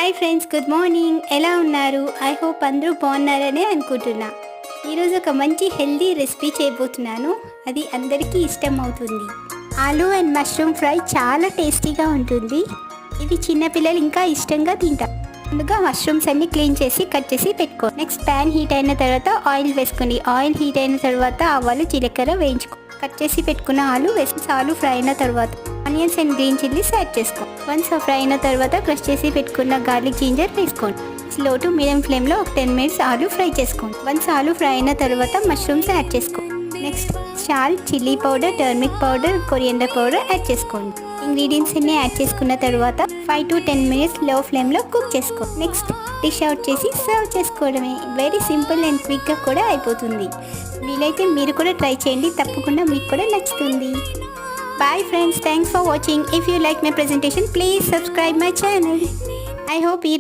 Hi friends, good morning. ఎలా ఉన్నారు? I hope అందరూ బాగున్నారనే అనుకుంటున్నా. ఈరోజు ఒక మంచి హెల్దీ రెసిపీ చేయబోతున్నాను. అది అందరికీ ఇష్టం అవుతుంది. ఆలూ అండ్ మష్రూమ్ ఫ్రై చాలా టేస్టీగా ఉంటుంది. ఇది చిన్నపిల్లలు ఇంకా ఇష్టంగా తింటారు. ముందుగా మష్రూమ్స్ అన్ని క్లీన్ చేసి కట్ చేసి పెట్టుకోండి. నెక్స్ట్ ప్యాన్ హీట్ అయిన తర్వాత ఆయిల్ వేసుకోండి. ఆయిల్ హీట్ అయిన తర్వాత ఆవాలు జీలకర్ర వేయించుకో. కట్ చేసి పెట్టుకున్న ఆలు వేసి ఆలు ఫ్రై అయిన తర్వాత onions and green chillies add చేసుకోండి. వన్స్ ఫ్రై అయిన తర్వాత క్రష్ చేసి పెట్టుకున్న గార్లిక్ జింజర్ వేసుకోండి. స్లో టు మీడియం ఫ్లేమ్లో ఒక 10 minutes ఆలు ఫ్రై చేసుకోండి. వన్స్ ఆలు ఫ్రై అయిన తర్వాత మష్రూమ్స్ యాడ్ చేసుకోండి. Next salt, chilli powder, turmeric powder, coriander powder add చేసుకోండి. ఇంగ్రీడియంట్స్ అన్ని యాడ్ చేసుకున్న తర్వాత 5 to 10 minutes లో ఫ్లేమ్లో కుక్ చేసుకోండి. నెక్స్ట్ డిష్ అవుట్ చేసి సర్వ్ చేసుకోవడమే. వెరీ సింపుల్ అండ్ క్విక్గా కూడా అయిపోతుంది. వీలైతే మీరు కూడా ట్రై చేయండి, తప్పకుండా మీకు కూడా నచ్చుతుంది. Bye friends, thanks for watching. If you like my presentation, please subscribe my channel. I hope you